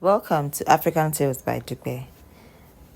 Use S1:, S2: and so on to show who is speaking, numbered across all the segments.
S1: Welcome to African Tales by Dupe.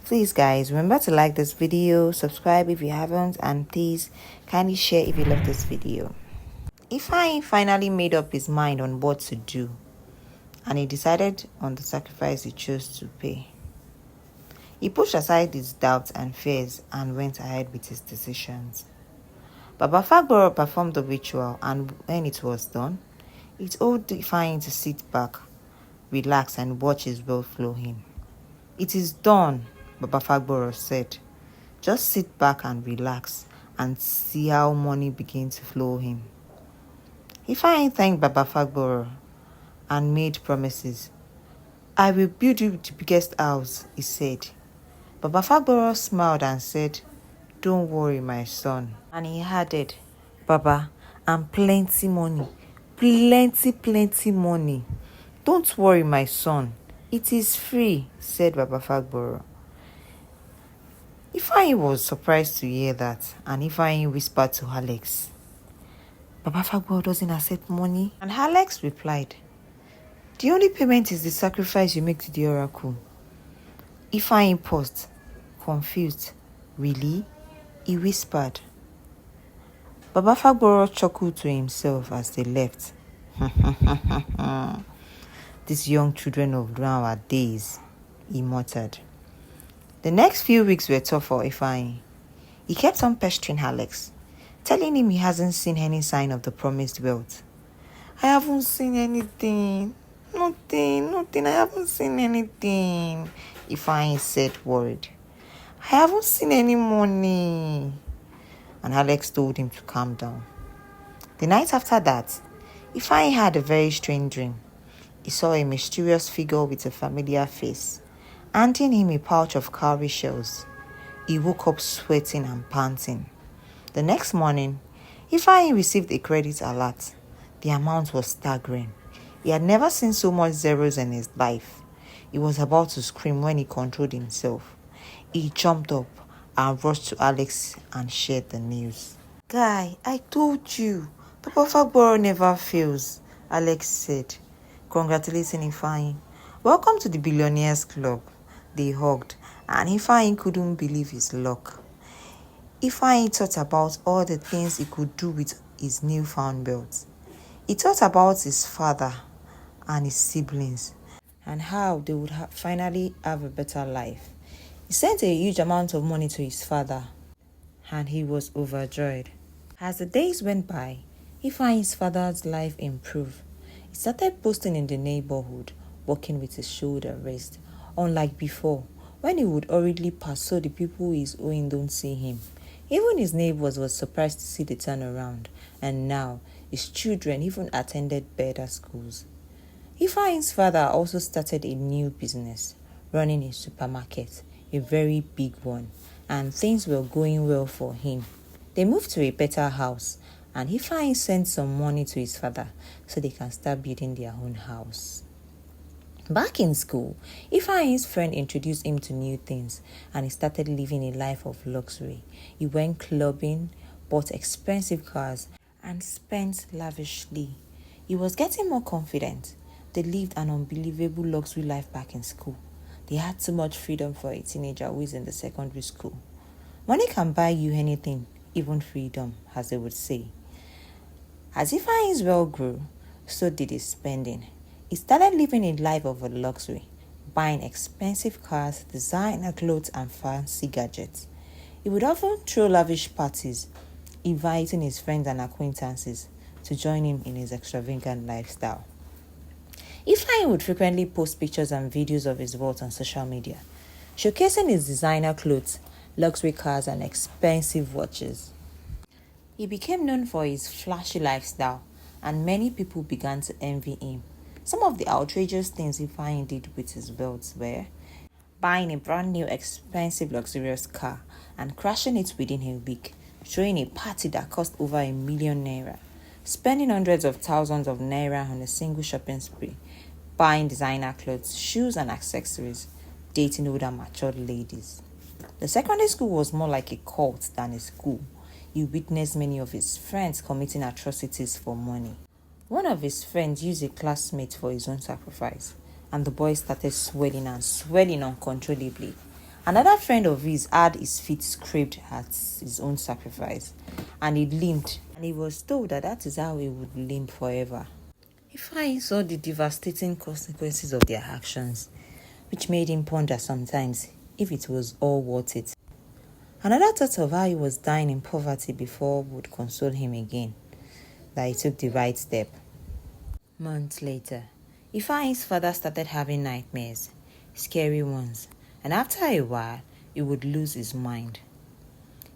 S1: Please guys, remember to like this video, subscribe if you haven't, and please kindly share if you love this video. Ifeanyi finally made up his mind on what to do, and he decided on the sacrifice he chose to pay. He pushed aside his doubts and fears and went ahead with his decisions. Baba Fagboro performed the ritual, and when it was done, he told Ifeanyi to sit back, relax and watch his wealth flow in. It is done, Baba Fagboro said. Just sit back and relax and see how money begins to flow in. Ifeanyi thanked Baba Fagboro and made promises. I will build you the biggest house, he said. Baba Fagboro smiled and said, Don't worry, my son. And he added, Baba, and plenty money. Plenty money. Don't worry, my son. It is free, said Baba Fagboro. Ifeanyi was surprised to hear that, and Ifeanyi whispered to Alex, Baba Fagboro doesn't accept money? And Alex replied, The only payment is the sacrifice you make to the oracle. Ifeanyi paused, confused. Really? He whispered. Baba Fagboro chuckled to himself as they left. These young children of nowadays, he muttered. The next few weeks were tough for Ifeanyi. He kept on pestering Alex, telling him he hasn't seen any sign of the promised wealth. I haven't seen anything. Nothing. I haven't seen anything, Ifeanyi said, worried. I haven't seen any money. And Alex told him to calm down. The night after that, Ifeanyi had a very strange dream. He saw a mysterious figure with a familiar face, handing him a pouch of cowrie shells. He woke up sweating and panting. The next morning, Ifeanyi received a credit alert. The amount was staggering. He had never seen so much zeros in his life. He was about to scream when he controlled himself. He jumped up and rushed to Alex and shared the news. Guy, I told you, Papa Fagboro never fails, Alex said, congratulating Ifeanyi. Welcome to the Billionaires Club. They hugged, and Ifeanyi couldn't believe his luck. Ifeanyi thought about all the things he could do with his newfound wealth. He thought about his father and his siblings, and how they would finally have a better life. He sent a huge amount of money to his father, and he was overjoyed. As the days went by, Ifeanyi's father's life improved. He started posting in the neighborhood, walking with his shoulder raised, unlike before, when he would hurriedly pass so the people he is owing don't see him. Even his neighbors were surprised to see the turnaround, and now his children even attended better schools. Ifeanyi's father also started a new business, running a supermarket, a very big one, and things were going well for him. They moved to a better house, and Ifeanyi sent some money to his father so they can start building their own house. Back in school, Ifeanyi's friend introduced him to new things, and he started living a life of luxury. He went clubbing, bought expensive cars, and spent lavishly. He was getting more confident. They lived an unbelievable luxury life back in school. They had too much freedom for a teenager who is in the secondary school. Money can buy you anything, even freedom, as they would say. As Ifeanyi's wealth grew, so did his spending. He started living a life of a luxury, buying expensive cars, designer clothes, and fancy gadgets. He would often throw lavish parties, inviting his friends and acquaintances to join him in his extravagant lifestyle. Ifeanyi would frequently post pictures and videos of his wealth on social media, showcasing his designer clothes, luxury cars, and expensive watches. He became known for his flashy lifestyle, and many people began to envy him. Some of the outrageous things Ifeanyi did with his wealth were buying a brand new expensive luxurious car and crashing it within a week, throwing a party that cost over ₦1 million, spending hundreds of thousands of naira on a single shopping spree, buying designer clothes, shoes and accessories, dating older matured ladies. The secondary school was more like a cult than a school. He witnessed many of his friends committing atrocities for money. One of his friends used a classmate for his own sacrifice, and the boy started swelling and swelling uncontrollably. Another friend of his had his feet scraped at his own sacrifice, and he limped, and he was told that that is how he would limp forever. Ifeanyi saw the devastating consequences of their actions, which made him ponder sometimes if it was all worth it. Another thought of how he was dying in poverty before would console him again, that he took the right step. Months later, Ifeanyi's father started having nightmares, scary ones, and after a while, he would lose his mind.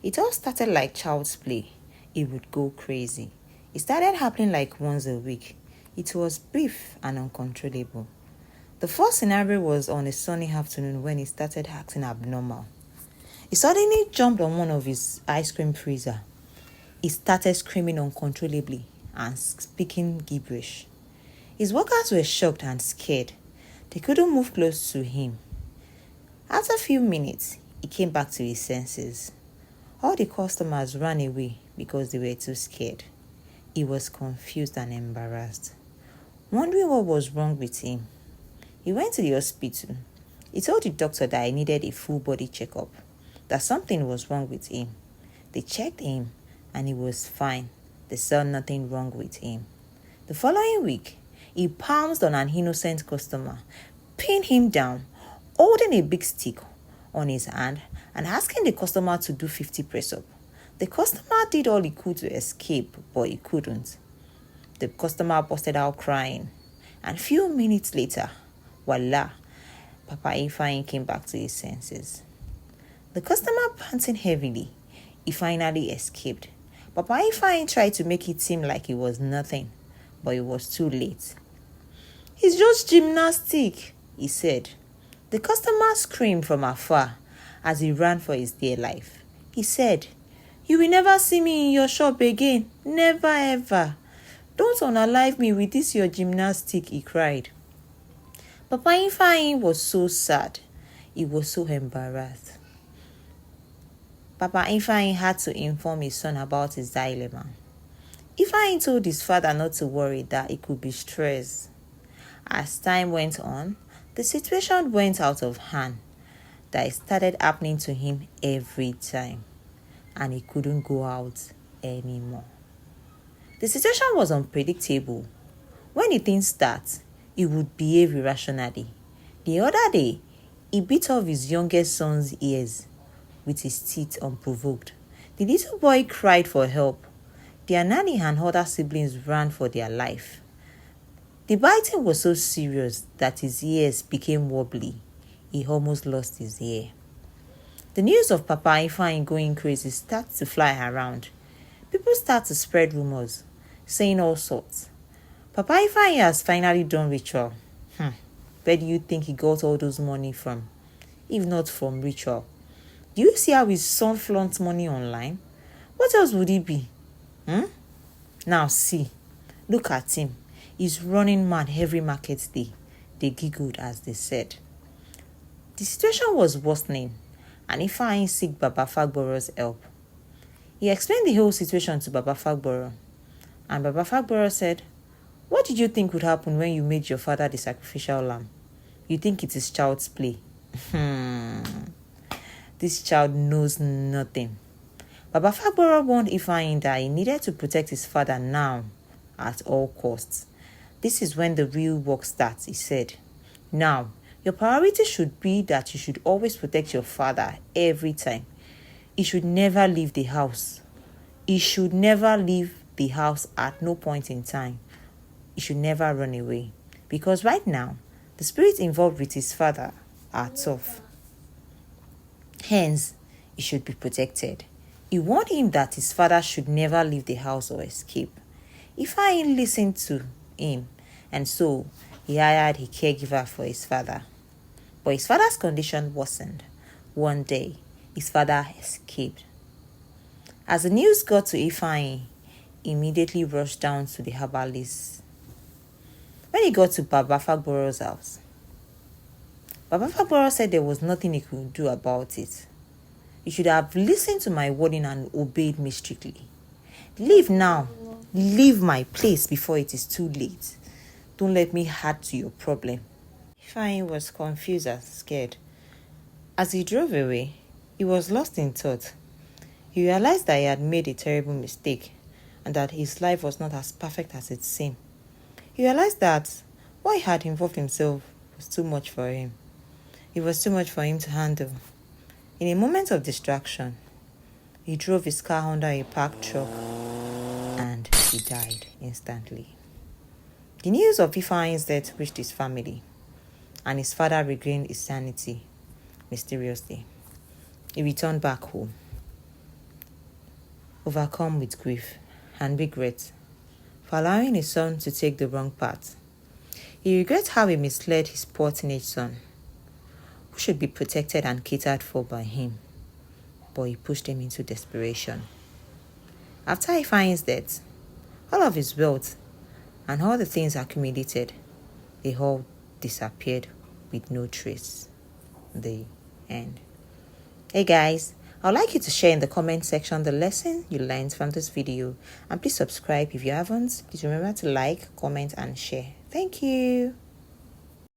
S1: It all started like child's play. He would go crazy. It started happening like once a week. It was brief and uncontrollable. The first scenario was on a sunny afternoon when he started acting abnormal. He suddenly jumped on one of his ice cream freezer. He started screaming uncontrollably and speaking gibberish. His workers were shocked and scared. They couldn't move close to him. After a few minutes, he came back to his senses. All the customers ran away because they were too scared. He was confused and embarrassed, wondering what was wrong with him. He went to the hospital. He told the doctor that he needed a full body checkup, that something was wrong with him. They checked him and he was fine. They saw nothing wrong with him. The following week, he pounced on an innocent customer, pinned him down, holding a big stick on his hand and asking the customer to do 50 press-up. The customer did all he could to escape, but he couldn't. The customer busted out crying, and few minutes later, voila, Papa Ifeanyi came back to his senses. The customer panting heavily, he finally escaped. Papa Ifeanyi tried to make it seem like it was nothing, but it was too late. "It's just gymnastic," he said. The customer screamed from afar as he ran for his dear life. He said, "You will never see me in your shop again. Never ever. Don't unalive me with this your gymnastic," he cried. Papa Ifeanyi was so sad. He was so embarrassed. Papa Ifeanyi had to inform his son about his dilemma. Ifeanyi told his father not to worry, that it could be stress. As time went on, the situation went out of hand, that it started happening to him every time, and he couldn't go out anymore. The situation was unpredictable. When the thing starts, he would behave irrationally. The other day, he bit off his youngest son's ears with his teeth unprovoked. The little boy cried for help. Their nanny and other siblings ran for their life. The biting was so serious that his ears became wobbly. He almost lost his ear. The news of Papa Ifeanyi going crazy started to fly around. People start to spread rumors, saying all sorts. Papa Ifeanyi has finally done ritual. Where do you think he got all those money from? If not from ritual. Do you see how his son flaunts money online? What else would he be? Now see, look at him. He's running mad every market day. They giggled as they said. The situation was worsening, and Ifeanyi sought Baba Fagboro's help. He explained the whole situation to Baba Fagboro, and Baba Fagboro said, "What did you think would happen when you made your father the sacrificial lamb? You think it is child's play?" This child knows nothing. Baba Fagboro warned Ifeanyi that he needed to protect his father now at all costs. This is when the real work starts, he said. Now, your priority should be that you should always protect your father every time. He should never leave the house. He should never leave the house at no point in time. He should never run away. Because right now, the spirits involved with his father are tough. Hence, he should be protected. He warned him that his father should never leave the house or escape. Ifeanyi listened to him, and so he hired a caregiver for his father. But his father's condition worsened. One day, his father escaped. As the news got to Ifeanyi, he immediately rushed down to the herbalist. When he got to Baba Fagboro's house, Baba Fagboro said there was nothing he could do about it. You should have listened to my warning and obeyed me strictly. Leave now. Leave my place before it is too late. Don't let me add to your problem. Ifeanyi was confused and scared. As he drove away, he was lost in thought. He realized that he had made a terrible mistake and that his life was not as perfect as it seemed. He realized that what he had involved himself was too much for him. It was too much for him to handle. In a moment of distraction, he drove his car under a parked truck and he died instantly. The news of Ifeanyi's death reached his family, and his father regained his sanity mysteriously. He returned back home, overcome with grief and regret for allowing his son to take the wrong path. He regrets how he misled his poor teenage son, who should be protected and catered for by him, but he pushed him into desperation. After Ifeanyi's death, all of his wealth and all the things accumulated, they all disappeared with no trace. The end. Hey guys, I'd like you to share in the comment section the lesson you learned from this video, and please subscribe if you haven't. Please remember to like, comment and share. Thank you.